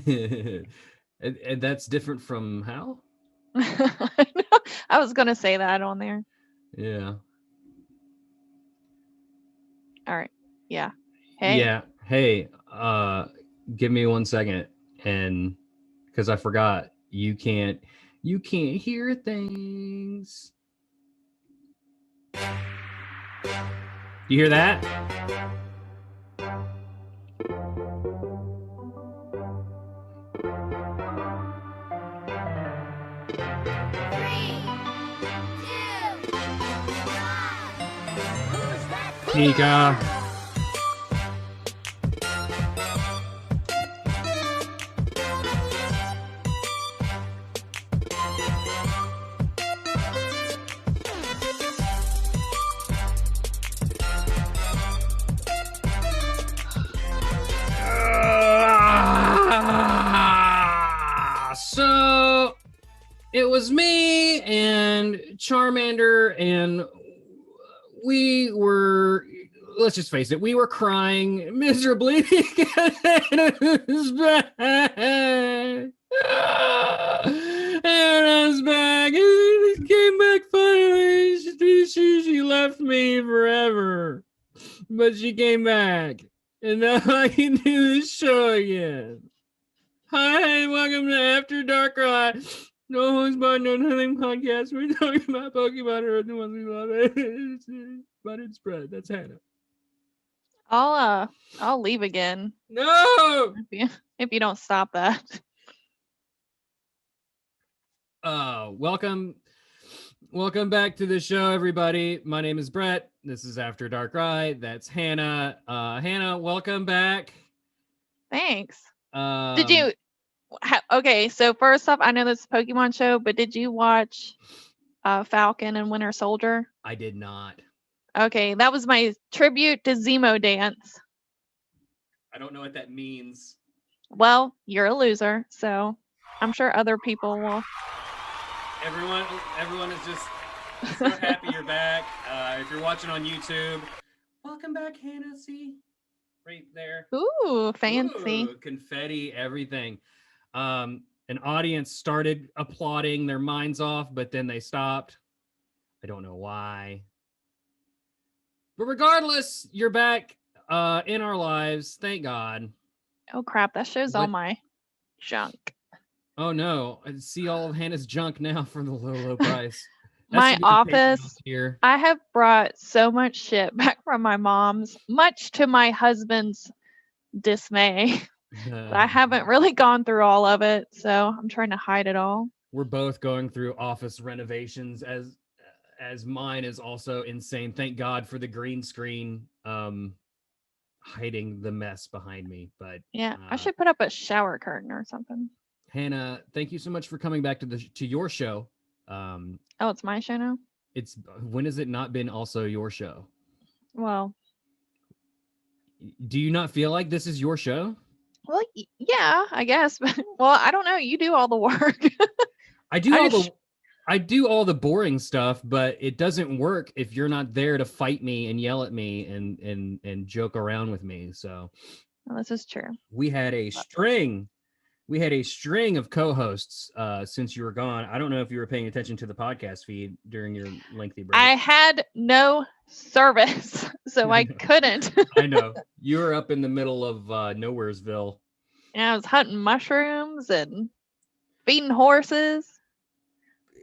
And that's different from how? I was gonna say that on there. Yeah. All right. Yeah. Hey. Yeah. Hey, give me 1 second, and because I forgot, you can't hear things. You hear that? Nika. So it was me and Charmander, and we were, let's just face it, we were crying miserably because Anna's back. Anna's back. She came back finally. She left me forever, but she came back, and now I can do this show again. Hi, welcome to After Dark Ride. No Host Bar, No Nothing podcast. We're talking about Pokemon Earth and ones we love. But it's Bret. That's Hannah. I'll leave again No. if you don't stop that. Welcome back to the show, everybody. My name is Bret. This is After Dark Ride. That's Hannah. Hannah, welcome back. Thanks. Did you? Okay, so first off, I know this is a Pokemon show, but did you watch Falcon and Winter Soldier? I did not. Okay, that was my tribute to Zemo dance. I don't know what that means. Well, you're a loser, so I'm sure other people will. Everyone is just so happy you're back. If you're watching on YouTube, welcome back, Hannah. See, right there. Ooh, fancy. Ooh, confetti, everything. An audience started applauding their minds off, but then they stopped. I don't know why. But regardless, you're back in our lives. Thank God. Oh, crap. That shows all my junk. Oh, no. I see all of Hannah's junk now for the low price. My office, here. I have brought so much shit back from my mom's, much to my husband's dismay. I haven't really gone through all of it, so I'm trying to hide it all. We're both going through office renovations as mine is also insane. Thank God for the green screen hiding the mess behind me. But yeah, I should put up a shower curtain or something. Hannah, thank you so much for coming back to your show. Oh, it's my show now? When has it not been also your show? Well, do you not feel like this is your show? Well, yeah, I guess. But well, I don't know. You do all the work. I do all the boring stuff, but it doesn't work if you're not there to fight me and yell at me and joke around with me. So well, this is true. We had a string of co-hosts since you were gone. I don't know if you were paying attention to the podcast feed during your lengthy break. I had no service, so I couldn't. I know. You were up in the middle of Nowheresville. And I was hunting mushrooms and feeding horses,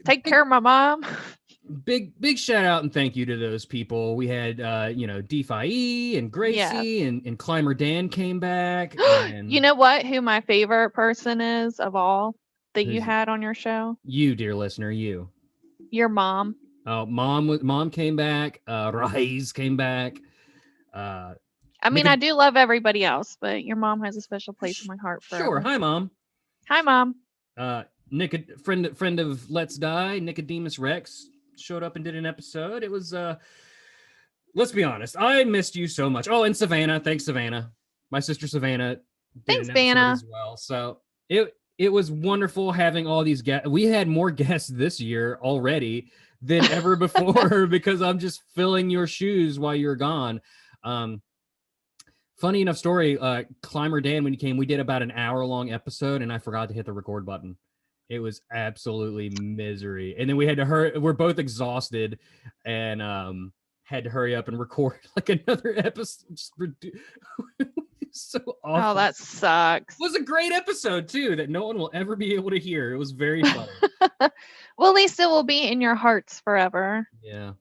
take care of my mom. Big shout out and thank you to those people. We had DeFi and Gracie and Climber Dan came back. And you know what? Who my favorite person is of all that you had on your show? You, dear listener, you. Your mom. Oh, mom came back. Rise came back. I mean, I do love everybody else, but your mom has a special place in my heart forever. Sure. Hi, Mom. Hi, Mom. Friend of Let's Die, Nicodemus Rex, showed up and did an episode. It was, let's be honest, I missed you so much. Oh, and Savannah. Thanks, Savannah. My sister Savannah did an episode as well. So it was wonderful having all these guests. We had more guests this year already than ever before because I'm just filling your shoes while you're gone. Funny enough story, Climber Dan, when he came, we did about an hour-long episode, and I forgot to hit the record button. It was absolutely misery. And then we had to hurry. We're both exhausted and had to hurry up and record like another episode. So awful. Oh, that sucks. It was a great episode, too, that no one will ever be able to hear. It was very funny. Well, at least it will be in your hearts forever. Yeah.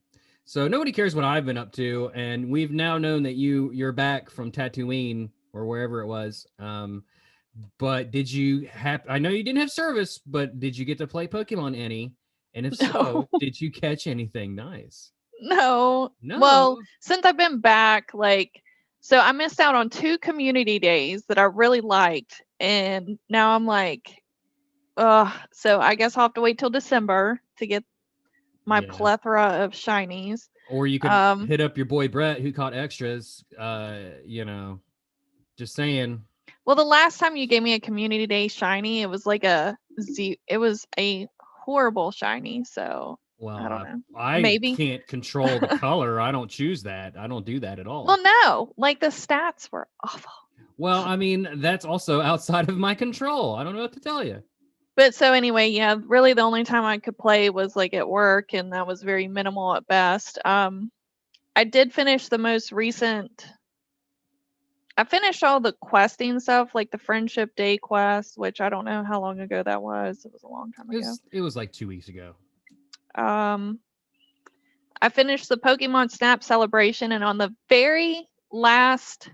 So nobody cares what I've been up to. And we've now known that you're back from Tatooine or wherever it was. But did you have, I know you didn't have service, but did you get to play Pokemon any? And if so, did you catch anything nice? No. Well, since I've been back, so I missed out on 2 community days that I really liked. And now I'm like, so I guess I'll have to wait till December to get my plethora of shinies. Or you could hit up your boy Bret, who caught extras, just saying. Well, the last time you gave me a community day shiny, it was like it was a horrible shiny. So well, I don't know. I can't control the color. I don't choose that. I don't do that at all. Well, no, the stats were awful. Well, I mean, that's also outside of my control. I don't know what to tell you. But so anyway, yeah, really the only time I could play was at work, and that was very minimal at best. I did finish the most recent. I finished all the questing stuff, like the Friendship Day quest, which I don't know how long ago that was. It was a long time ago. It was like 2 weeks ago. I finished the Pokemon Snap celebration, and on the very last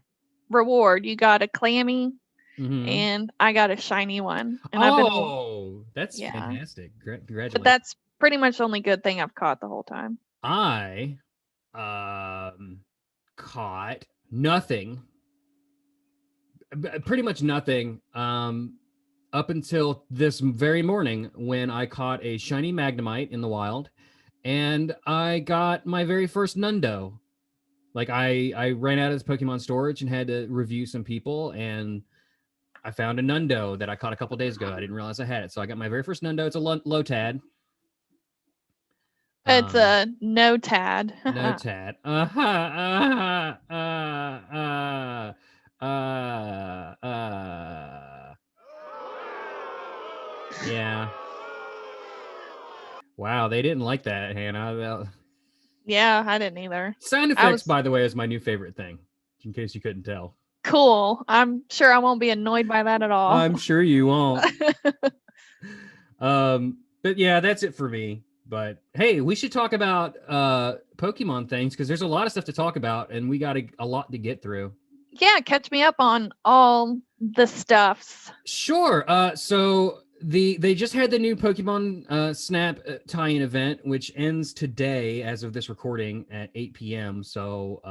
reward, you got a Clammy, and I got a shiny one. And that's fantastic! Congratulations! But that's pretty much the only good thing I've caught the whole time. I caught nothing. Pretty much nothing up until this very morning when I caught a shiny Magnemite in the wild, and I got my very first Nundo. I ran out of this Pokemon storage and had to review some people, and I found a Nundo that I caught a couple days ago. I didn't realize I had it, so I got my very first Nundo. It's a Lotad. It's a no-tad. No-tad. Yeah. Wow, they didn't like that, Hannah. Yeah, I didn't either. Sound effects, by the way, is my new favorite thing, in case you couldn't tell. Cool. I'm sure I won't be annoyed by that at all. I'm sure you won't. But yeah, that's it for me. But hey, we should talk about Pokemon things, because there's a lot of stuff to talk about, and we got a lot to get through. Yeah, catch me up on all the stuffs. Sure. So they just had the new Pokemon Snap tie-in event, which ends today as of this recording at 8 p.m. So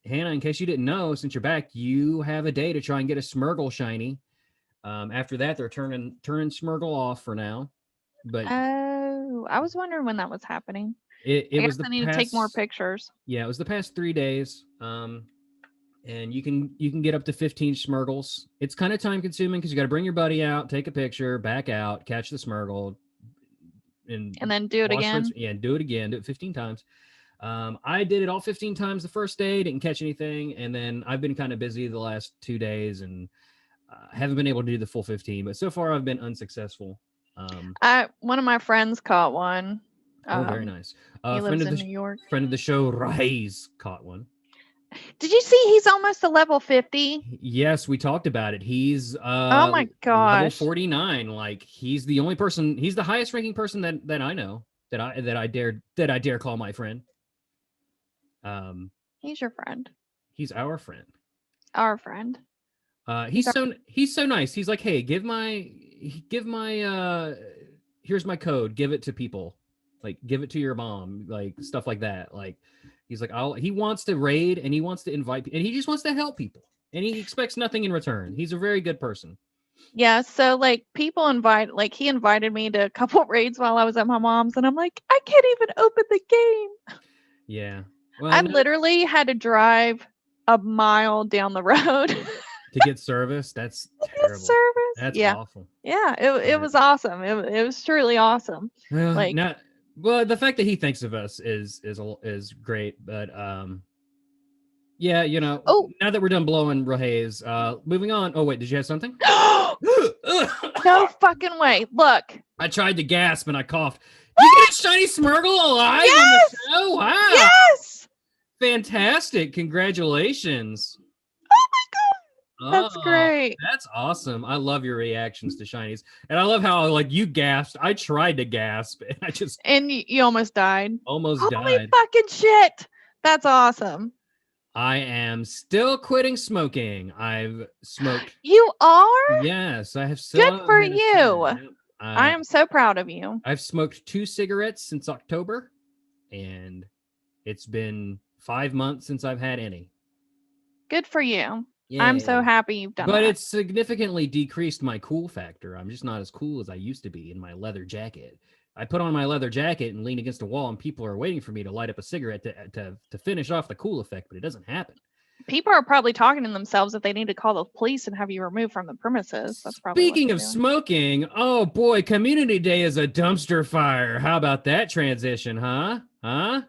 Hannah, in case you didn't know, since you're back, you have a day to try and get a Smeargle shiny. After that, they're turning Smeargle off for now. But I was wondering when that was happening. I guess I need to take more pictures. Yeah, it was the past 3 days. And you can get up to 15 Smeargles. It's kind of time consuming because you got to bring your buddy out, take a picture, back out, catch the Smeargle, and then do it again. Yeah, do it again. Do it 15 times. I did it all 15 times the first day, didn't catch anything, and then I've been kind of busy the last 2 days and haven't been able to do the full 15. But so far, I've been unsuccessful. One of my friends caught one. Very nice. He lives in New York. Friend of the show, Rise, caught one. Did you see he's almost to level 50? Yes, we talked about it. He's oh my gosh, level 49. He's the only person. He's the highest ranking person that I know that I dare call my friend. He's your friend. He's our friend. Our friend. He's so nice. He's like, hey, give my here's my code. Give it to people. Give it to your mom. Stuff like that. He's like, he wants to raid and he wants to invite, and he just wants to help people, and he expects nothing in return. He's a very good person. Yeah. So people he invited me to a couple raids while I was at my mom's, and I'm like, I can't even open the game. Yeah. Well, I literally had to drive a mile down the road to get service. That's terrible. That's awful. Yeah. It was awesome. It was truly awesome. Well, the fact that he thinks of us is great, but Yeah, you know, now that we're done blowing Rahays, moving on. Oh, wait, did you have something? No fucking way. Look. I tried to gasp and I coughed. You get a shiny Smurgle alive on the show? Wow. Yes. Fantastic. Congratulations. Oh my God. That's great. That's awesome. I love your reactions to shinies. And I love how like you gasped. I tried to gasp and I just and you almost died. Almost Holy died. Fucking shit. That's awesome. I am still quitting smoking. I've smoked. You are? Yes, I have still. Good for you. I am so proud of you. I've smoked 2 cigarettes since October, and it's been 5 months since I've had any. Good for you. Yay. I'm so happy you've done that. But it's significantly decreased my cool factor. I'm just not as cool as I used to be in my leather jacket. I put on my leather jacket and lean against a wall, and people are waiting for me to light up a cigarette to finish off the cool effect, but it doesn't happen. People are probably talking to themselves that they need to call the police and have you removed from the premises. That's probably Speaking of smoking, oh boy, Community Day is a dumpster fire. How about that transition, huh? Huh?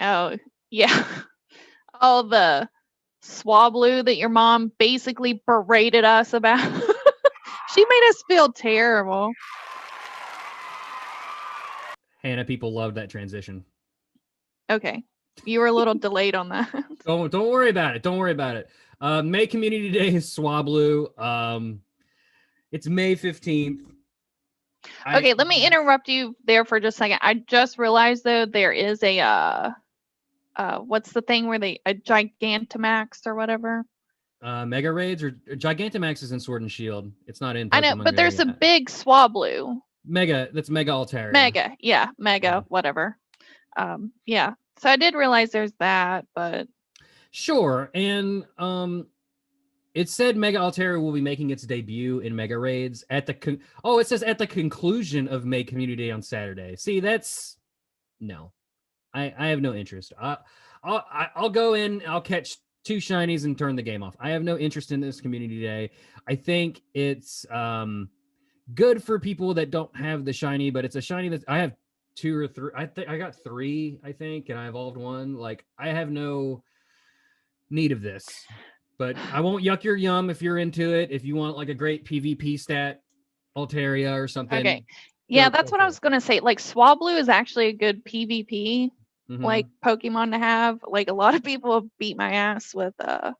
Oh, yeah. Oh, the swablu that your mom basically berated us about. She made us feel terrible. Hannah, people loved that transition. Okay. You were a little delayed on that. Don't worry about it. Don't worry about it. May Community Day is Swablu. It's May 15th. Okay, let me interrupt you there for just a second. I just realized though there is a what's the thing where a Gigantamax or whatever? Mega Raids or Gigantamax is in Sword and Shield. It's not in Pokemon. I know, but there's a big Swablu. That's Mega Altaria. Mega, yeah, Mega, whatever. Yeah. So I did realize there's that, but sure. And it said Mega Altaria will be making its debut in Mega Raids at the it says at the conclusion of May Community Day on Saturday. See, that's no. I have no interest. I'll go in, I'll catch 2 shinies and turn the game off. I have no interest in this Community Day. I think it's good for people that don't have the shiny, but it's a shiny that I have 2 or 3. I got 3, I think, and I evolved 1. Like, I have no need of this, but I won't yuck your yum if you're into it. If you want like a great PvP stat, Altaria or something. Okay. Yeah, that's what I was going to say. Like, Swablu is actually a good PvP like Pokemon to have. Like, a lot of people have beat my ass with their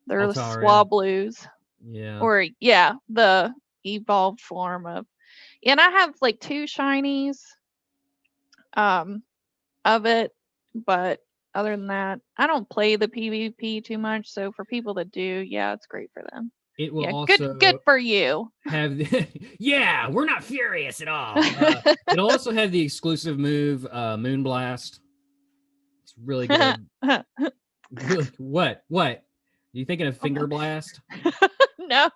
Swablus. Yeah. Or yeah, the evolved form of. And I have like 2 shinies of it, but other than that, I don't play the PvP too much. So for people that do, yeah, it's great for them. It will also good for you. Yeah, we're not furious at all. It'll also have the exclusive move, Moonblast. It's really good. Really, what? You thinking of Finger Blast? No,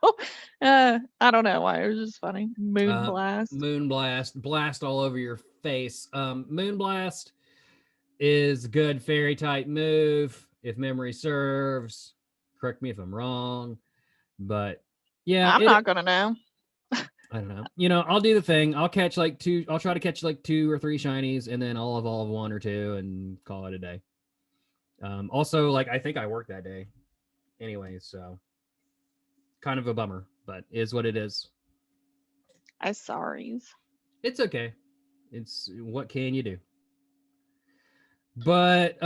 I don't know why. It was just funny. Moonblast, blast all over your face. Moonblast is good fairy type move if memory serves. Correct me if I'm wrong, but yeah, I'm not gonna know. I don't know. You know, I'll do the thing. I'll catch like 2. I'll try to catch like 2 or 3 shinies, and then I'll evolve 1 or 2 and call it a day. Also, like I think I worked that day, anyway, so kind of a bummer, but is what it is. I'm sorry. It's okay. It's what can you do? But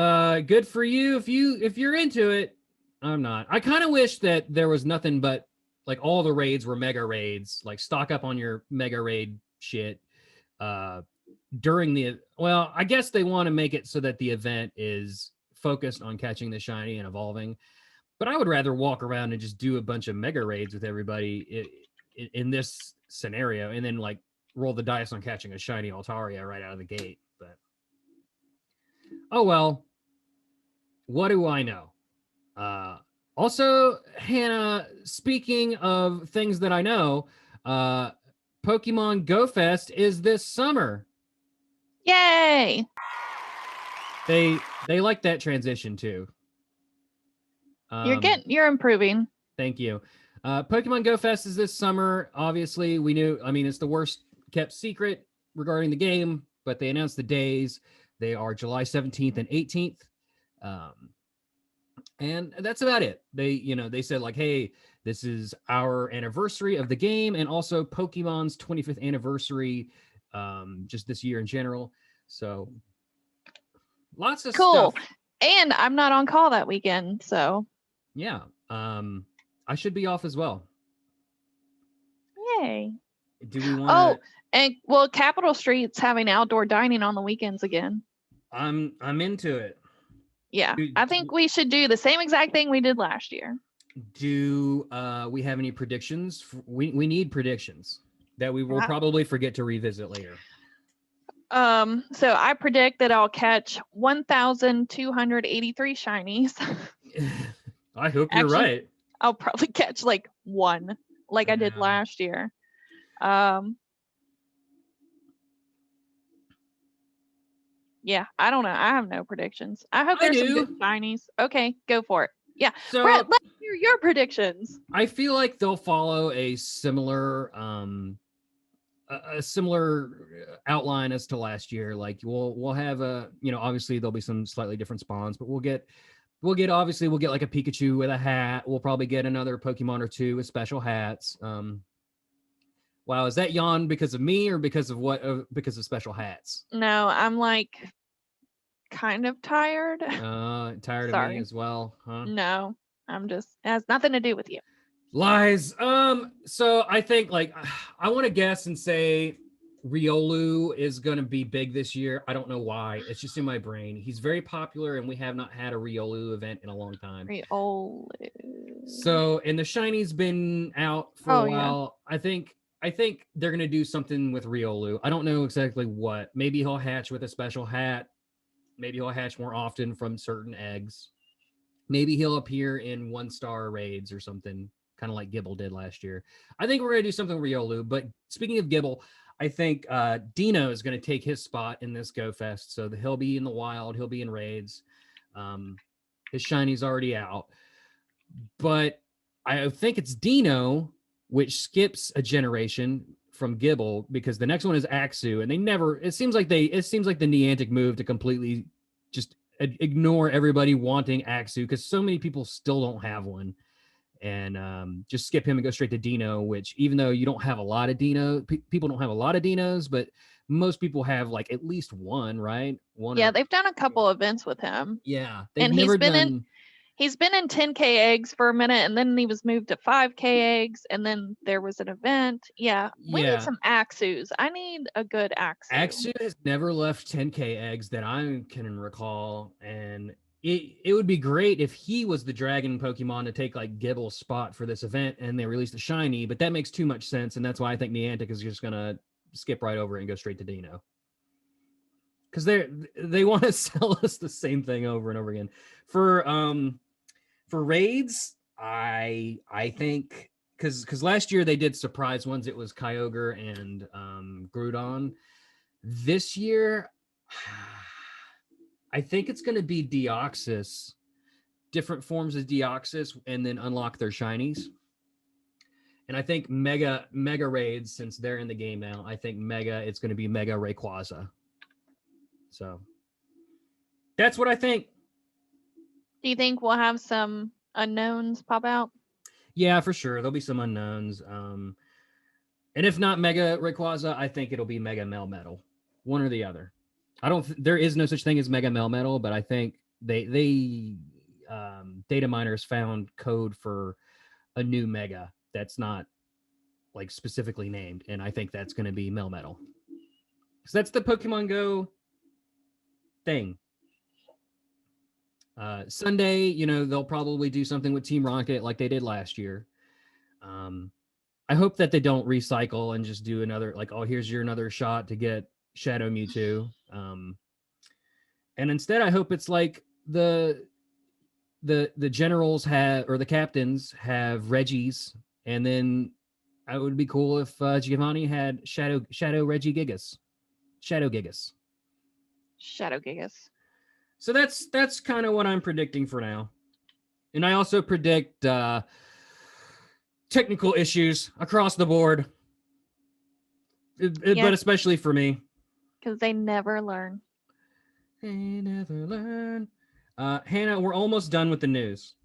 good for you if you're into it. I'm not. I kind of wish that there was nothing but like all the raids were mega raids. Like stock up on your mega raid shit during the. Well, I guess they want to make it so that the event is focused on catching the shiny and evolving. But I would rather walk around and just do a bunch of mega raids with everybody in this scenario, and then like roll the dice on catching a shiny Altaria right out of the gate. But oh well, what do I know? Also, Hannah, speaking of things that I know, Pokemon GoFest is this summer. Yay! They like that transition too. You're improving. Thank you. Pokemon GoFest is this summer. Obviously, we knew. I mean, it's the worst kept secret regarding the game, but they announced the days. They are July 17th and 18th. And that's about it. They said like, hey, this is our anniversary of the game and also Pokemon's 25th anniversary, just this year in general. So lots of cool. stuff. And I'm not on call that weekend, so Yeah. I should be off as well. Yay. Do we want to? Oh, and well, Capitol Street's having outdoor dining on the weekends again. I'm into it. Yeah, I think we should do the same exact thing we did last year. Do we have any predictions? We need predictions that we will probably forget to revisit later. So I predict that I'll catch 1,283 shinies. I hope you're right. I'll probably catch like one, like I did last year. Yeah, I don't know. I have no predictions. I hope there's some good shinies. Okay, go for it. Yeah. So, Bret, let's hear your predictions. I feel like they'll follow a similar outline as to last year. Like we'll have obviously there'll be some slightly different spawns, but we'll get like a Pikachu with a hat. We'll probably get another Pokemon or two with special hats. Wow, is that yawn because of me or because of what? Because of special hats? No, I'm like kind of tired. Tired of me as well, huh? No, I'm just, it has nothing to do with you. Lies. So I think I want to guess and say Riolu is going to be big this year. I don't know why. It's just in my brain. He's very popular and we have not had a Riolu event in a long time. Riolu. So, and the shiny's been out for a while. Yeah. I think they're going to do something with Riolu. I don't know exactly what. Maybe he'll hatch with a special hat. Maybe he'll hatch more often from certain eggs. Maybe he'll appear in 1-star raids or something, kind of like Gibble did last year. I think we're going to do something with Riolu. But speaking of Gibble, I think Dino is going to take his spot in this GoFest. So he'll be in the wild. He'll be in raids. His shiny's already out. But I think it's Dino, which skips a generation from Gibble because the next one is Axu, and it seems like the Niantic move to completely just ignore everybody wanting Axu because so many people still don't have one, and just skip him and go straight to Dino, which even though you don't have a lot of people don't have a lot of Dinos, but most people have like at least one, right? They've done a couple events with him. Yeah. He's been in 10K eggs for a minute, and then he was moved to 5K eggs, and then there was an event. Yeah, we need some Axus. I need a good Axu. Axu has never left 10K eggs that I can recall, and it would be great if he was the dragon Pokemon to take like Gibble's spot for this event, and they released a shiny, but that makes too much sense, and that's why I think Niantic is just going to skip right over it and go straight to Dino. Because they want to sell us the same thing over and over again. For raids, I think because last year they did surprise ones. It was Kyogre and Groudon. This year, I think it's going to be Deoxys, different forms of Deoxys, and then unlock their shinies. And I think Mega raids, since they're in the game now, I think it's going to be Mega Rayquaza. So that's what I think. Do you think we'll have some unknowns pop out? Yeah, for sure. There'll be some unknowns. And if not Mega Rayquaza, I think it'll be Mega Melmetal. One or the other. There is no such thing as Mega Melmetal, but I think they data miners found code for a new Mega that's not like specifically named, and I think that's going to be Melmetal. So that's the Pokemon Go thing. Sunday, they'll probably do something with Team Rocket like they did last year. I hope that they don't recycle and just do another here's your another shot to get Shadow Mewtwo. And instead, I hope it's like the generals or the captains have Reggies, and then it would be cool if Giovanni had Shadow Regigigas. Shadow Gigas. So that's kind of what I'm predicting for now. And I also predict technical issues across the board, but especially for me. Because they never learn. They never learn. Hannah, we're almost done with the news.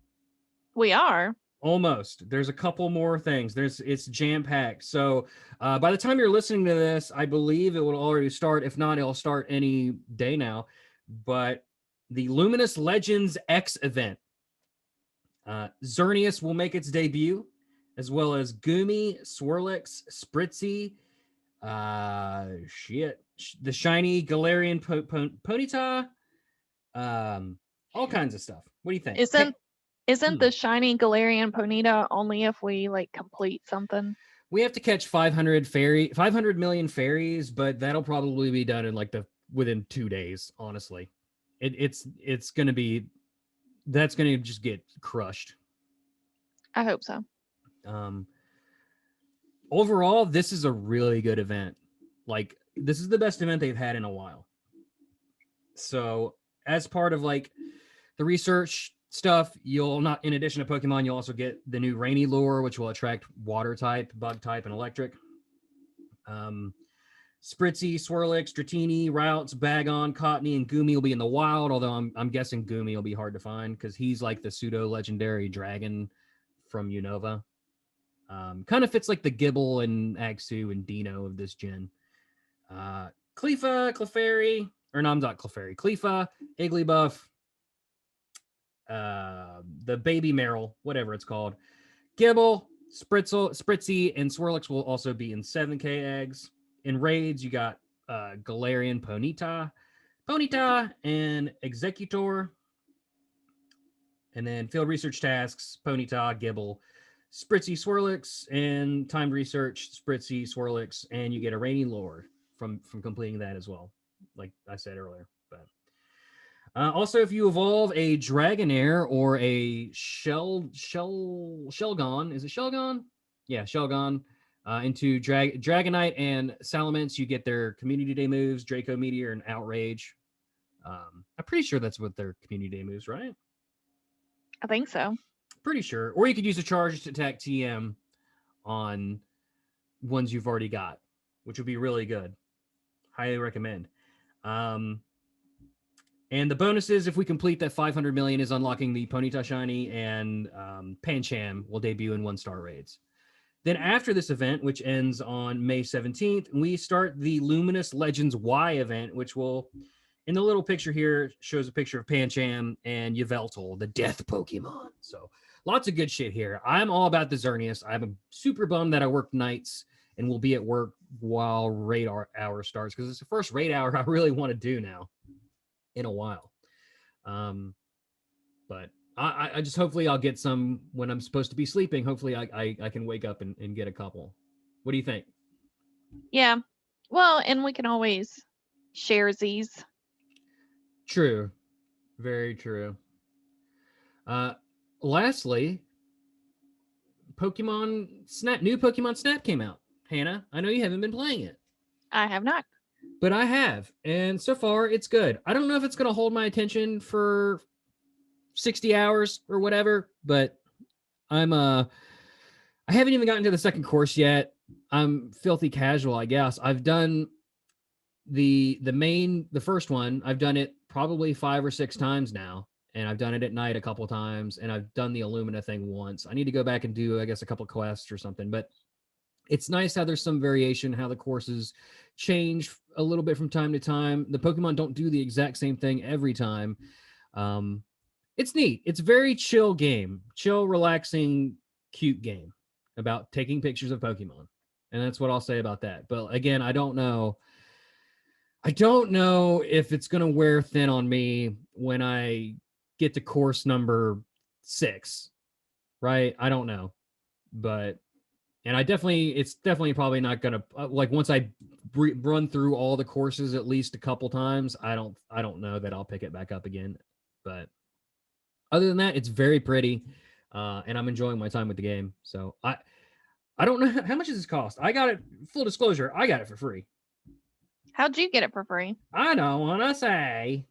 We are. Almost. There's a couple more things. It's jam packed. So by the time you're listening to this, I believe it will already start. If not, it'll start any day now. But the Luminous Legends X event, Xerneas will make its debut, as well as Goomy, Swirlix, Spritzy, the shiny Galarian Ponyta, all kinds of stuff. What do you think? Isn't the shiny Galarian Ponyta only if we like complete something? We have to catch 500 million fairies, but that'll probably be done in like within 2 days. Honestly, it's gonna be, that's gonna just get crushed. I hope so. Overall, this is a really good event. Like, this is the best event they've had in a while. So, as part of like the research stuff, you'll not, in addition to Pokemon, you'll also get the new Rainy Lure, which will attract water type, bug type, and electric. Spritzy, Swirlix, Dratini, Routes, Bagon, Cottonee, and Goomy will be in the wild, although I'm guessing Goomy will be hard to find because he's like the pseudo-legendary dragon from Unova. Kind of fits like the Gibble and Axew and Dino of this gen. Clefa, Clefairy, or no, I'm not Clefairy. Clefa, Igglybuff, the Baby Meryl, whatever it's called. Gibble, Spritzy, and Swirlix will also be in 7K eggs. In raids, you got Galarian Ponyta, and Executor. And then field research tasks, Ponyta, Gibble, Spritzy, Swirlix, and timed research, Spritzy, Swirlix, and you get a Rainy Lure from completing that as well, like I said earlier. But also, if you evolve a Dragonair or a Shelgon, is it Shelgon? Yeah, Shelgon, into Dragonite and Salamence, you get their Community Day moves, Draco Meteor and Outrage. I'm pretty sure that's what their Community Day moves, right? I think so. Pretty sure. Or you could use a charged attack TM on ones you've already got, which would be really good. Highly recommend. And the bonuses, if we complete that 500 million, is unlocking the Ponyta Shiny, and Pancham will debut in 1-star raids. Then after this event, which ends on May 17th, we start the Luminous Legends Y event, which will, in the little picture here, shows a picture of Pancham and Yveltal, the death Pokemon. So lots of good shit here. I'm all about the Xerneas. I'm super bummed that I work nights and will be at work while raid hour starts, because it's the first raid hour I really want to do now in a while. But I just, hopefully I'll get some when I'm supposed to be sleeping. Hopefully I can wake up and get a couple. What do you think? Yeah. Well, and we can always share these. True. Very true. Lastly, new Pokemon Snap came out. Hannah, I know you haven't been playing it. I have not. But I have, and so far it's good. I don't know if it's going to hold my attention for 60 hours or whatever, but I haven't even gotten to the second course yet. I'm filthy casual, I guess. I've done the first one. I've done it probably 5 or 6 times now, and I've done it at night a couple times, and I've done the Illumina thing once. I need to go back and do, I guess, a couple quests or something, but it's nice how there's some variation, how the courses change a little bit from time to time. The Pokemon don't do the exact same thing every time. It's neat. It's a very chill game. Chill, relaxing, cute game about taking pictures of Pokemon. And that's what I'll say about that. But again, I don't know if it's going to wear thin on me when I get to course number 6, right? I don't know. But, and it's definitely probably not going to, like, once I run through all the courses at least a couple times, I don't know that I'll pick it back up again. But other than that, it's very pretty, and I'm enjoying my time with the game. So I don't know, how much does this cost? I got it, full disclosure, I got it for free. How'd you get it for free? I don't want to say.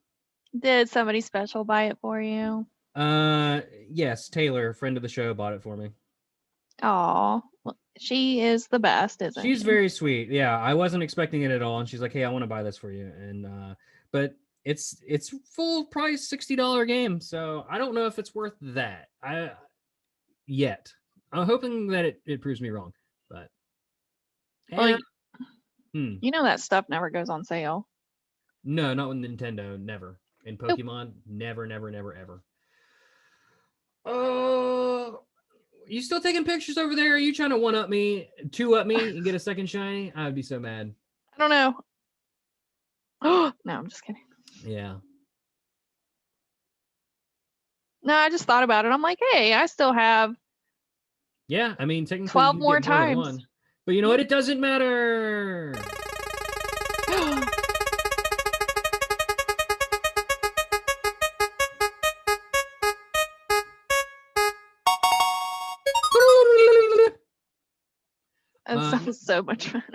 Did somebody special buy it for you? Yes, Taylor, friend of the show, bought it for me. Aw, well, she is the best, isn't she? She's very sweet. Yeah, I wasn't expecting it at all, and she's like, "Hey, I want to buy this for you." And but It's full price $60 game, so I don't know if it's worth that. Yet. I'm hoping that it proves me wrong, but well, you know that stuff never goes on sale. No, not with Nintendo, never. And Pokemon, never, ever. Oh, you still taking pictures over there? Are you trying to one-up me, two-up me, and get a second shiny? I would be so mad. I don't know. Oh, no, I'm just kidding. Yeah. No, I just thought about it. I'm like, hey, I still have. Yeah, I mean, technically 12 you more get more than times. one. But you know what? It doesn't matter. That sounds so much better.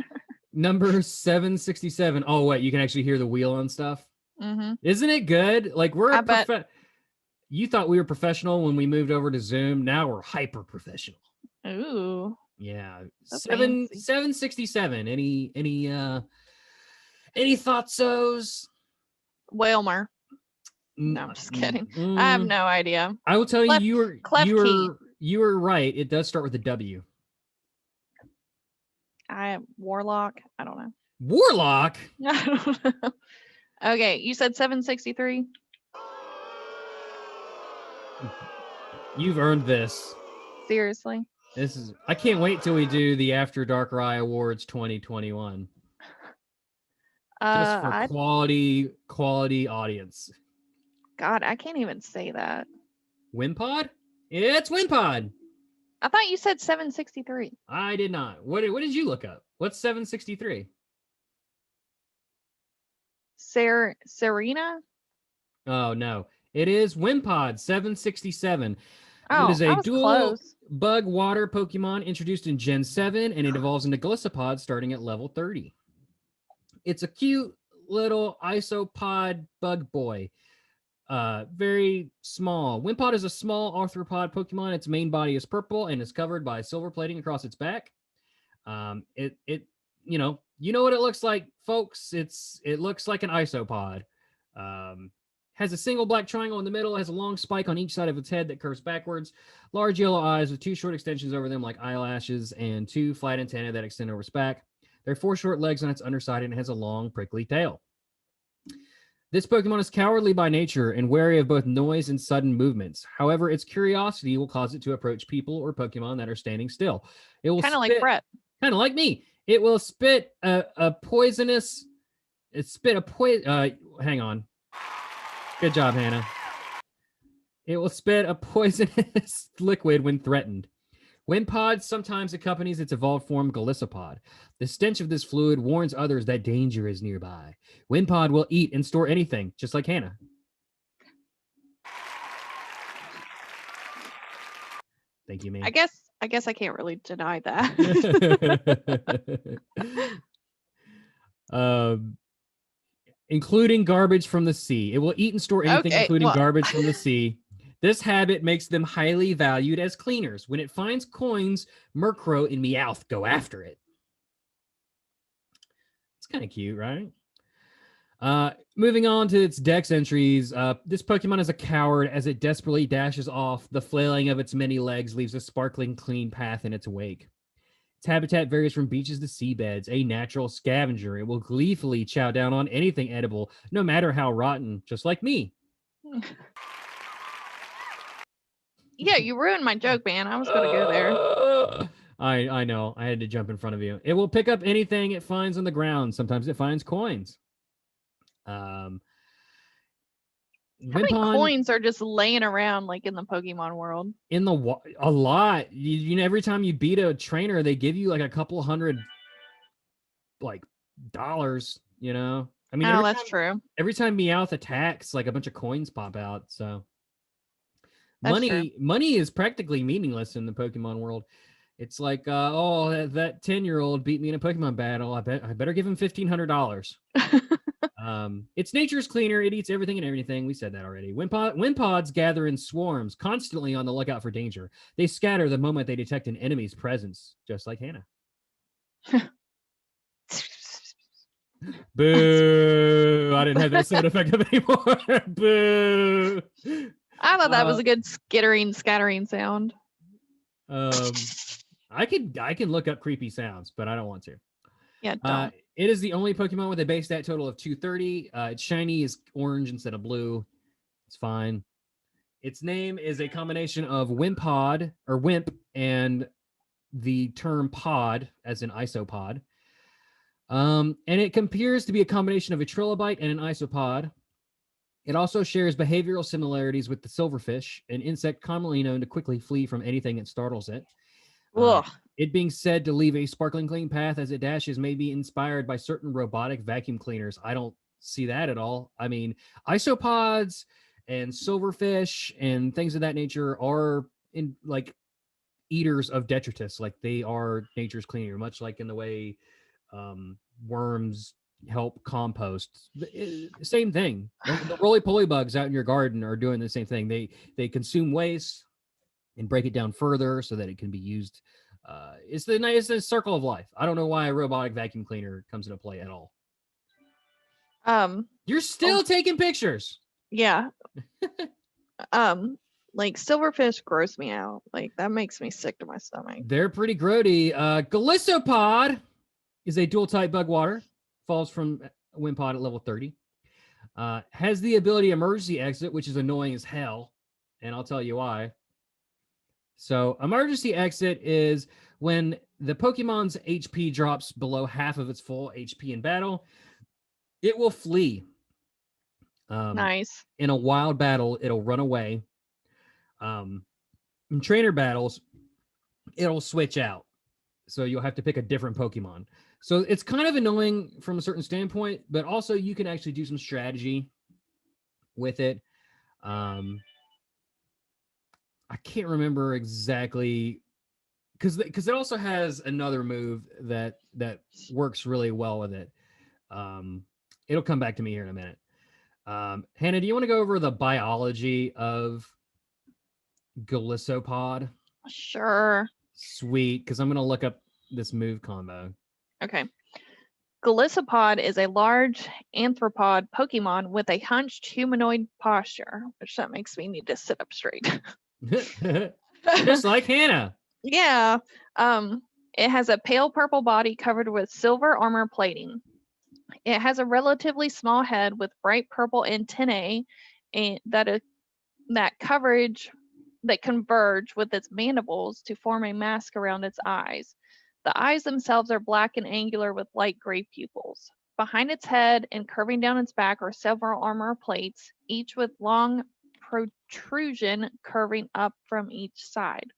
Number 767. Oh, wait, you can actually hear the wheel on stuff? Mm-hmm. Isn't it good? Like, we're you thought we were professional when we moved over to Zoom. Now we're hyper professional. Ooh. Yeah. 767. Any thoughts-os? Whalmer. No, I'm just kidding. I have no idea. I will tell you you were right. It does start with a W. Warlock. I don't know. Warlock? I don't know. Okay, you said 763. You've earned this. Seriously? I can't wait till we do the After Dark Rye Awards 2021. Just for quality audience. God, I can't even say that. Wimpod? It's Wimpod. I thought you said 763. I did not. What did you look up? What's 763? Serena? Oh, no. It is Wimpod 767. Oh, it is a dual close. bug water Pokemon introduced in Gen 7, and it evolves into Golisopod starting at level 30. It's a cute little isopod bug boy. Very small. Wimpod is a small arthropod Pokemon. Its main body is purple and is covered by silver plating across its back. You know what it looks like, folks. It looks like an isopod. Has a single black triangle in the middle, has a long spike on each side of its head that curves backwards, large yellow eyes with 2 short extensions over them like eyelashes, and 2 flat antennae that extend over its back. There are 4 short legs on its underside, and it has a long, prickly tail. This Pokemon is cowardly by nature and wary of both noise and sudden movements. However, its curiosity will cause it to approach people or Pokemon that are standing still. It will kind of like Bret. Kind of like me. It will spit a poisonous... hang on. Good job, Hannah. It will spit a poisonous liquid when threatened. Wimpod sometimes accompanies its evolved form Golisopod. The stench of this fluid warns others that danger is nearby. Wimpod will eat and store anything, just like Hannah. Thank you, man. I guess I can't really deny that. Including garbage from the sea. It will eat and store anything, including garbage from the sea. This habit makes them highly valued as cleaners. When it finds coins, Murkrow and Meowth go after it. It's kind of cute, right? Moving on to its dex entries. This Pokemon is a coward as it desperately dashes off. The flailing of its many legs leaves a sparkling clean path in its wake. Its habitat varies from beaches to seabeds. A natural scavenger, it will gleefully chow down on anything edible, no matter how rotten, just like me. Yeah, you ruined my joke, man. I was going to go there. I know. I had to jump in front of you. It will pick up anything it finds on the ground. Sometimes it finds coins. How many coins are just laying around like in the Pokemon world? A lot. You know, every time you beat a trainer, they give you like a couple hundred like dollars, you know? I mean, that's true. Every time Meowth attacks, like a bunch of coins pop out, so money is practically meaningless in the Pokemon world. It's like, that 10-year-old beat me in a Pokemon battle. I better give him $1,500. Its nature's cleaner. It eats everything and everything. We said that already. Wimpods gather in swarms, constantly on the lookout for danger. They scatter the moment they detect an enemy's presence, just like Hannah. Boo! I didn't have that sound effect up anymore. Boo! I thought that was a good scattering sound. I can look up creepy sounds, but I don't want to. Yeah, don't. It is the only Pokemon with a base stat total of 230. Its shiny is orange instead of blue. It's fine. Its name is a combination of Wimpod or Wimp and the term pod, as in isopod. And it appears to be a combination of a trilobite and an isopod. It also shares behavioral similarities with the silverfish, an insect commonly known to quickly flee from anything that startles it. It being said to leave a sparkling clean path as it dashes may be inspired by certain robotic vacuum cleaners. I don't see that at all. I mean, isopods and silverfish and things of that nature are in like eaters of detritus. Like they are nature's cleaner, much like in the way worms help compost. Same thing. The roly-poly bugs out in your garden are doing the same thing. They consume waste and break it down further so that it can be used. It's the circle of life. I don't know why a robotic vacuum cleaner comes into play at all. You're still taking pictures. Yeah. Like silverfish gross me out. Like that makes me sick to my stomach. They're pretty grody. Golisopod is a dual type bug water. Falls from Wimpod at level 30. Has the ability emergency exit, which is annoying as hell. And I'll tell you why. So emergency exit is when the Pokemon's HP drops below half of its full HP in battle, it will flee. Nice. In a wild battle, it'll run away. In trainer battles, it'll switch out. So you'll have to pick a different Pokemon. So it's kind of annoying from a certain standpoint, but also you can actually do some strategy with it. I can't remember exactly because it also has another move that works really well with it. It'll come back to me here in a minute. Hannah, do you want to go over the biology of Golisopod? Sure. Sweet, because I'm going to look up this move combo. Okay. Golisopod is a large arthropod Pokemon with a hunched humanoid posture, which that makes me need to sit up straight. Just like Hannah. Yeah. It has a pale purple body covered with silver armor plating. It has a relatively small head with bright purple antennae and that converge with its mandibles to form a mask around its eyes. The eyes themselves are black and angular with light gray pupils. Behind its head and curving down its back are several armor plates, each with long protrusion curving up from each side.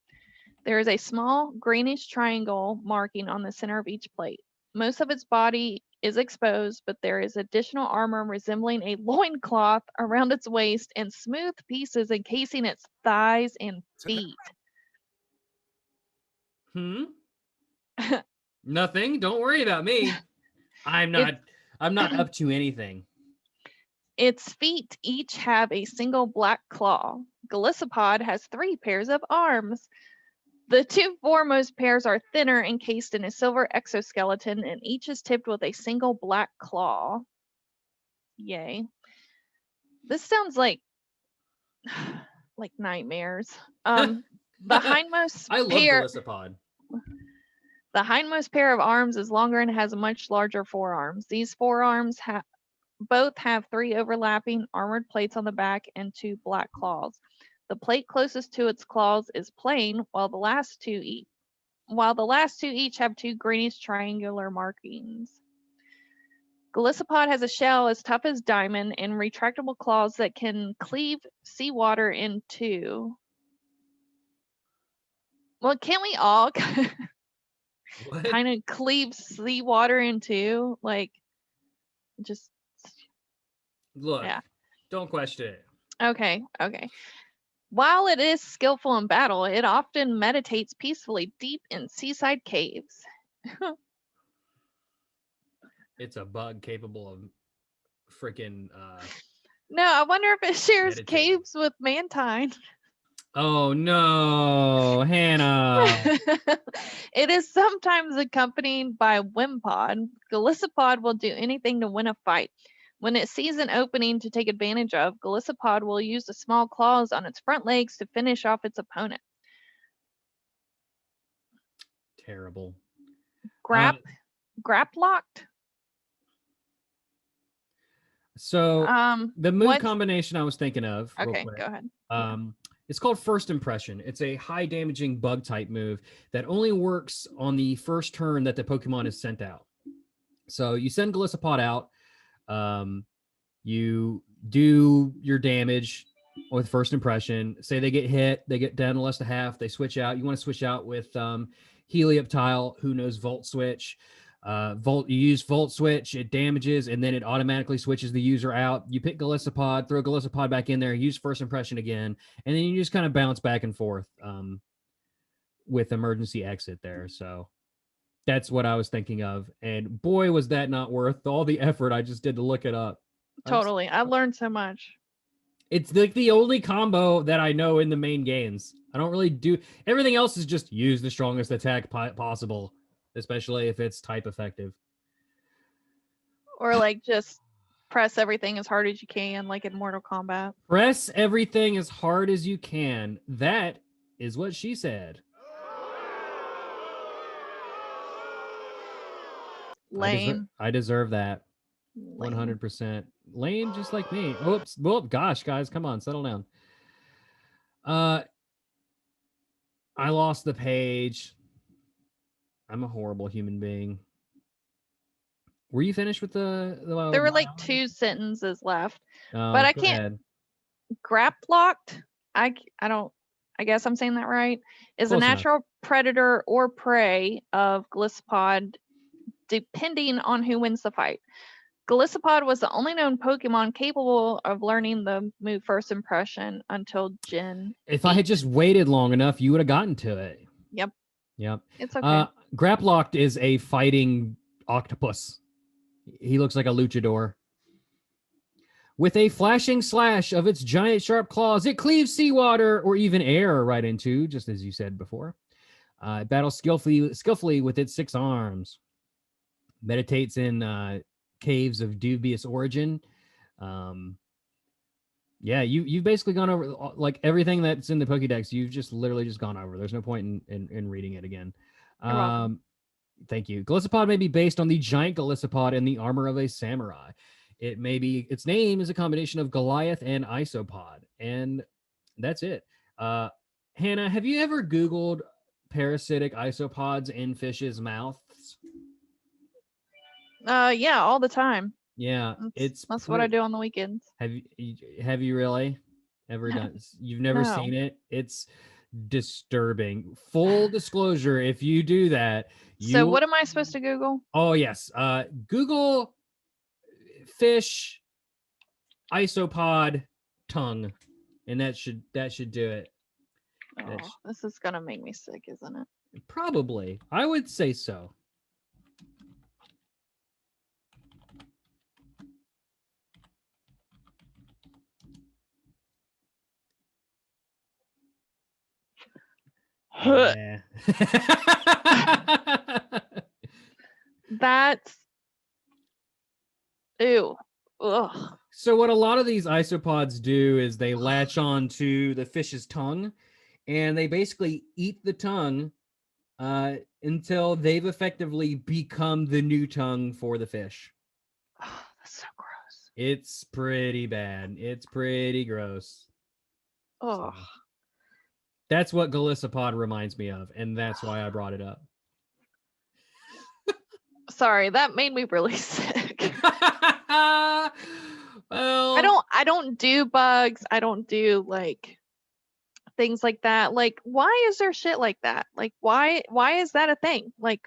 There is a small greenish triangle marking on the center of each plate. Most of its body is exposed, but there is additional armor resembling a loincloth around its waist and smooth pieces encasing its thighs and feet. Nothing. Don't worry about me. I'm not up to anything. Its feet each have a single black claw. Golisopod has 3 pairs of arms. The 2 foremost pairs are thinner, encased in a silver exoskeleton, and each is tipped with a single black claw. Yay. This sounds like nightmares. The hindmost I love Golisopod. The hindmost pair of arms is longer and has much larger forearms. These forearms both have 3 overlapping armored plates on the back and 2 black claws. The plate closest to its claws is plain, while the last two each have 2 greenish triangular markings. Golisopod has a shell as tough as diamond and retractable claws that can cleave seawater in two. Well, can't we all kind of cleave seawater in two? Like, just look. Yeah. Don't question it. Okay. While it is skillful in battle, it often meditates peacefully deep in seaside caves. It's a bug capable of freaking No, I wonder if it shares caves with Mantine. Oh no, Hannah. It is sometimes accompanied by Wimpod. Golisopod will do anything to win a fight. When it sees an opening to take advantage of, Golisopod will use the small claws on its front legs to finish off its opponent. Terrible. Graplocked? So the move combination I was thinking of. Okay, go ahead. It's called First Impression. It's a high damaging bug type move that only works on the first turn that the Pokemon is sent out. So you send Golisopod out. You do your damage with First Impression. Say they get hit, they get down to less than half, they switch out. You want to switch out with Helioptile, who knows Volt Switch. You use Volt Switch, it damages, and then it automatically switches the user out. You pick Golisopod, throw Golisopod back in there, use First Impression again, and then you just kind of bounce back and forth with emergency exit there. So that's what I was thinking of. And boy, was that not worth all the effort I just did to look it up. Totally. I learned so much. It's like the only combo that I know in the main games. I don't really do... Everything else is just use the strongest attack possible, especially if it's type effective. Or like just press everything as hard as you can, like in Mortal Kombat. Press everything as hard as you can. That is what she said. Lame. I deserve that. 100%. Lame, just like me. Oops. Well, gosh, guys, come on, settle down. I lost the page. I'm a horrible human being. Were you finished with the there were like 2 sentences left, but I can't. Graplocked. I guess I'm saying that right. Is a natural predator or prey of Golisopod, depending on who wins the fight. Golisopod was the only known Pokemon capable of learning the move First Impression until Gen 8. If I had just waited long enough, you would have gotten to it. Yep. It's okay. Graplocked is a fighting octopus. He looks like a luchador. With a flashing slash of its giant sharp claws, it cleaves seawater or even air right into, just as you said before. It battles skillfully with its 6 arms. Meditates in caves of dubious origin. Yeah, you've basically gone over like everything that's in the Pokédex. You've just literally just gone over. There's no point in reading it again. Thank you. Golisopod may be based on the giant Golisopod in the armor of a samurai. Its name is a combination of Goliath and Isopod, and that's it. Hannah, have you ever Googled parasitic isopods in fishes' mouths? Yeah, all the time. Yeah, that's what I do on the weekends. Have you really ever done? You've never seen it? It's disturbing. Full disclosure, if you do that, so what am I supposed to Google? Oh yes, Google fish isopod tongue, and that should do it. Oh, this is gonna make me sick, isn't it? Probably, I would say so. Yeah. That's ew. Ugh. So what a lot of these isopods do is they latch on to the fish's tongue, and they basically eat the tongue until they've effectively become the new tongue for the fish. Oh, that's so gross. It's pretty bad. It's pretty gross. Oh. So. That's what Golisopod reminds me of, and that's why I brought it up. Sorry, that made me really sick. Well, I don't do bugs. I don't do like things like that. Like, why is there shit like that? Like, why is that a thing? Like,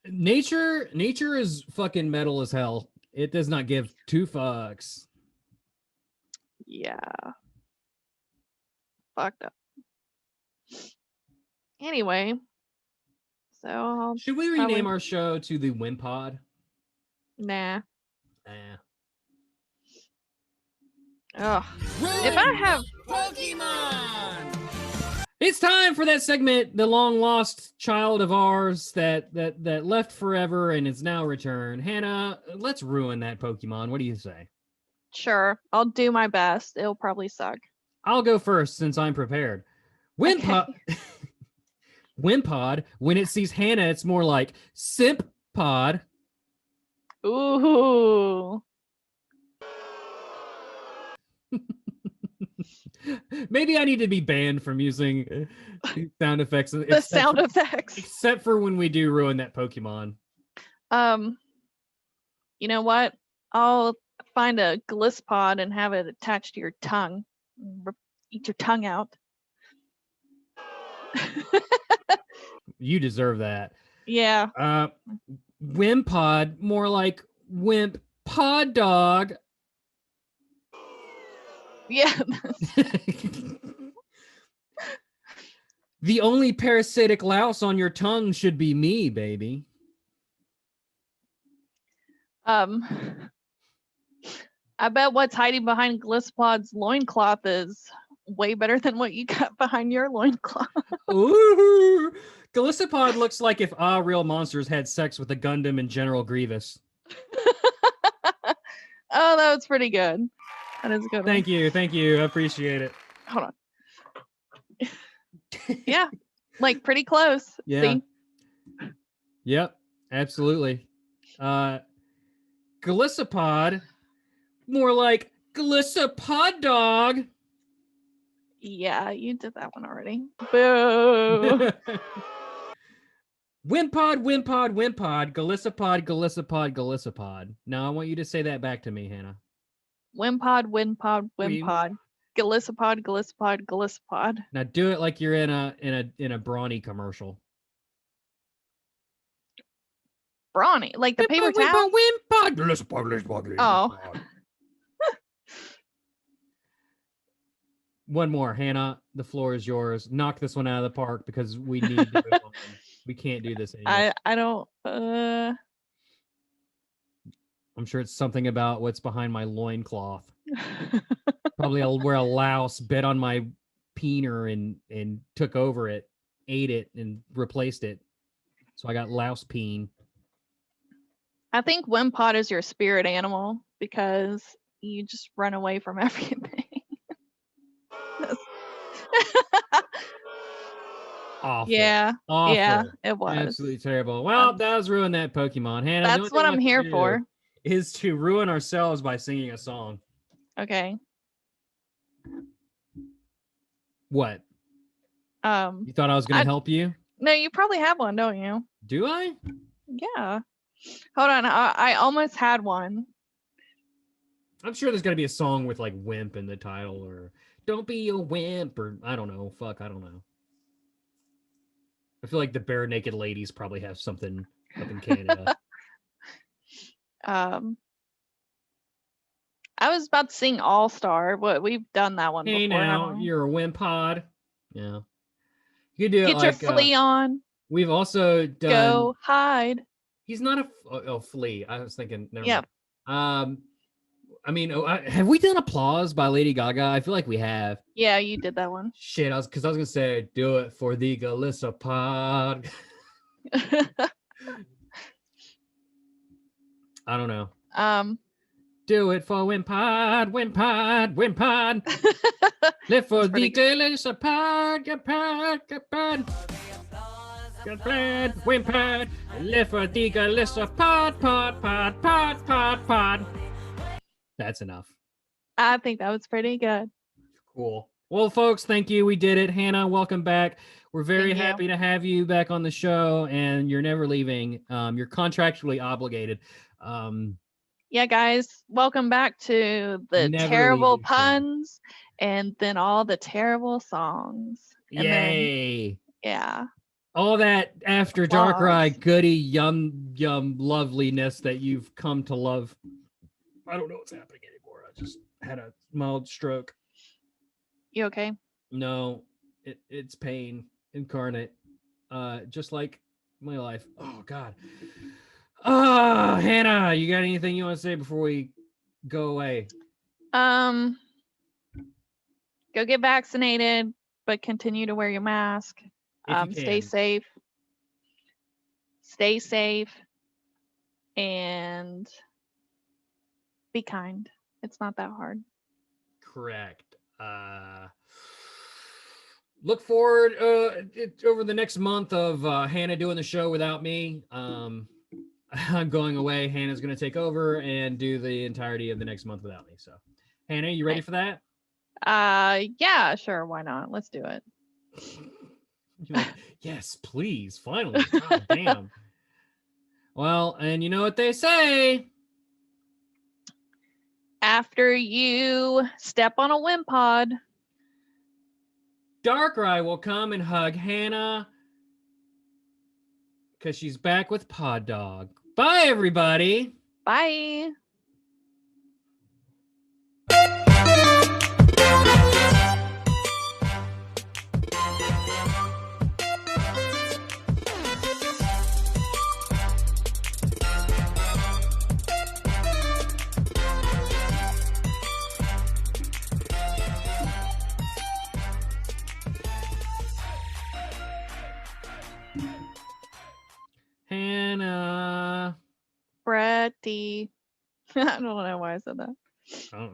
nature is fucking metal as hell. It does not give 2 fucks. Yeah. Fucked up. Anyway, so should we rename our show to the Wimpod? Nah. Oh. If I have Pokemon. It's time for that segment, the long lost child of ours that left forever and is now returned. Hannah, let's ruin that Pokemon. What do you say? Sure, I'll do my best. It'll probably suck. I'll go first since I'm prepared. Wimpod, Okay. Wimpod. When it sees Hannah, it's more like Simp Pod. Ooh. Maybe I need to be banned from using sound effects. The sound effects. Except for when we do ruin that Pokemon. You know what? I'll find a Golisopod and have it attached to your tongue. Eat your tongue out. You deserve that. Yeah. Wimpod, more like Wimp Pod Dog. Yeah. The only parasitic louse on your tongue should be me, baby. I bet what's hiding behind Golisopod's loincloth is way better than what you got behind your loincloth. Ooh. Golisopod looks like if Real Monsters had sex with a Gundam and General Grievous. Oh, that was pretty good. That is a good. Thank you. I appreciate it. Hold on. Yeah, like pretty close. Yeah. See? Yep, absolutely. Golisopod, more like Golisopod Dog. Yeah, you did that one already. Boo. Wimpod, Golisopod. Now I want you to say that back to me, Hannah. Wimpod. Golisopod. Now do it like you're in a Brawny commercial. Brawny, like the paper towel. Wimpod. Oh. One more, Hannah. The floor is yours. Knock this one out of the park because we need to move on. We can't do this anymore. I don't. I'm sure it's something about what's behind my loincloth. Probably where a louse bit on my peener and took over it, ate it, and replaced it. So I got louse peen. I think Wimpod is your spirit animal because you just run away from everything. Awful. Yeah. Awful. Yeah, it was. Absolutely terrible. Well, that was ruin that Pokemon. Hannah, that's what I'm here for. Is to ruin ourselves by singing a song. Okay. What? You thought I was going to help you? No, you probably have one, don't you? Do I? Yeah. Hold on. I almost had one. I'm sure there's got to be a song with like wimp in the title or don't be a wimp or I don't know. Fuck, I don't know. I feel like the Bare Naked Ladies probably have something up in Canada. I was about to sing All Star. What we've done that one hey before. Now you're a Wimpod. Yeah. You do Get it like your flea on. We've also done Go hide. He's not a flea. I was thinking never Yep. mind. I mean, have we done Applause by Lady Gaga? I feel like we have. Yeah, you did that one. Shit, I was gonna say do it for the Golisopod. I don't know. Do it for Wimpod. Live for the Golisopod. Wimpod. Live for the Golisopod. Pod. That's enough. I think that was pretty good. Cool. Well, folks, thank you. We did it. Hannah, welcome back. We're very happy to have you back on the show, and you're never leaving. You're contractually obligated. Yeah, guys, welcome back to the terrible puns and then all the terrible songs. And yay. Then, yeah. All that after Darkrai goody yum loveliness that you've come to love. I don't know what's happening anymore. I just had a mild stroke. You okay? No, it's pain incarnate. Just like my life. Oh God. Hannah, you got anything you want to say before we go away? Go get vaccinated. but continue to wear your mask. If you Stay can. safe. Stay safe. And be kind. It's not that hard. Correct. Look forward over the next month of Hannah doing the show without me. I'm going away. Hannah's going to take over and do the entirety of the next month without me. So, Hannah, you ready for that? Yeah, sure. Why not? Let's do it. You're like, yes, please. Finally. God damn. Well, and you know what they say. After you step on a Wimpod, Darkrai will come and hug Hannah because she's back with Pod Dog. Bye, everybody. Bye. Hannah. Bretty. I don't know why I said that. I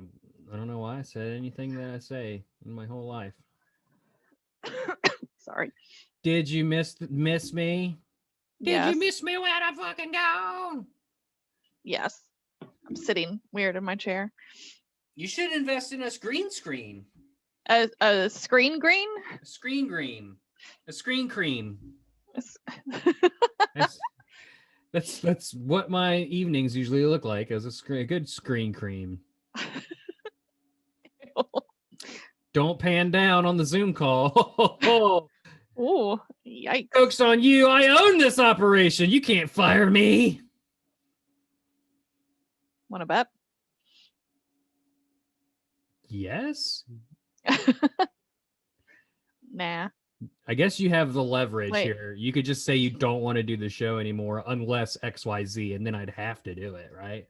don't know why I said anything that I say in my whole life. Sorry. Did you miss me? Yes. Did you miss me when I fucking go? Yes. I'm sitting weird in my chair. You should invest in a green screen. A screen green? A screen green. A screen cream. That's what my evenings usually look like, as a good screen cream. Don't pan down on the Zoom call. Oh, yikes. Joke's on you. I own this operation. You can't fire me. Want to bet? Yes. Nah. I guess you have the leverage Wait. here. You could just say you don't want to do the show anymore unless XYZ, and then I'd have to do it, right?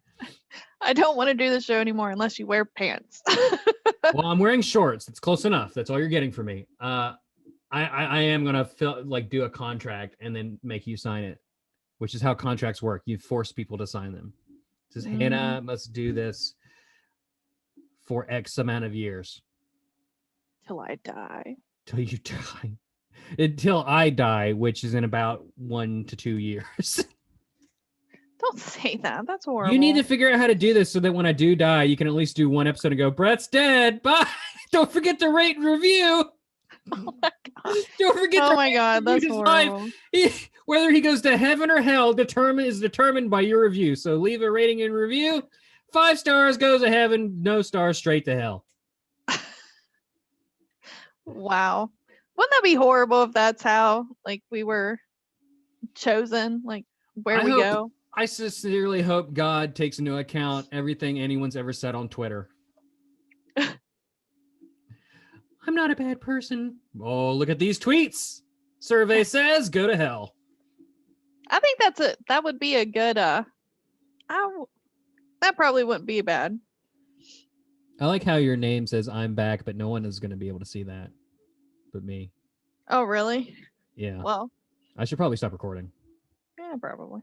I don't want to do the show anymore unless you wear pants. Well, I'm wearing shorts. It's close enough. That's all you're getting from me. I am gonna do a contract and then make you sign it, which is how contracts work. You force people to sign them. It says Hannah must do this for X amount of years. Till I die. Till you die. Until I die, which is in about 1 to 2 years. Don't say that. That's horrible. You need to figure out how to do this so that when I do die, you can at least do one episode and go, Bret's dead. Bye. Don't forget to rate and review. Oh my god. Don't forget Oh my god, that's horrible. Whether he goes to heaven or hell is determined by your review. So leave a rating and review. 5 stars goes to heaven, no stars straight to hell. Wow. Wouldn't that be horrible if that's how we were chosen? Where we go? I sincerely hope God takes into account everything anyone's ever said on Twitter. I'm not a bad person. Oh, look at these tweets. Survey says go to hell. I think that would be a good that probably wouldn't be bad. I like how your name says I'm back, but no one is going to be able to see that but me. Oh, really? Yeah. Well, I should probably stop recording. yeah, probably.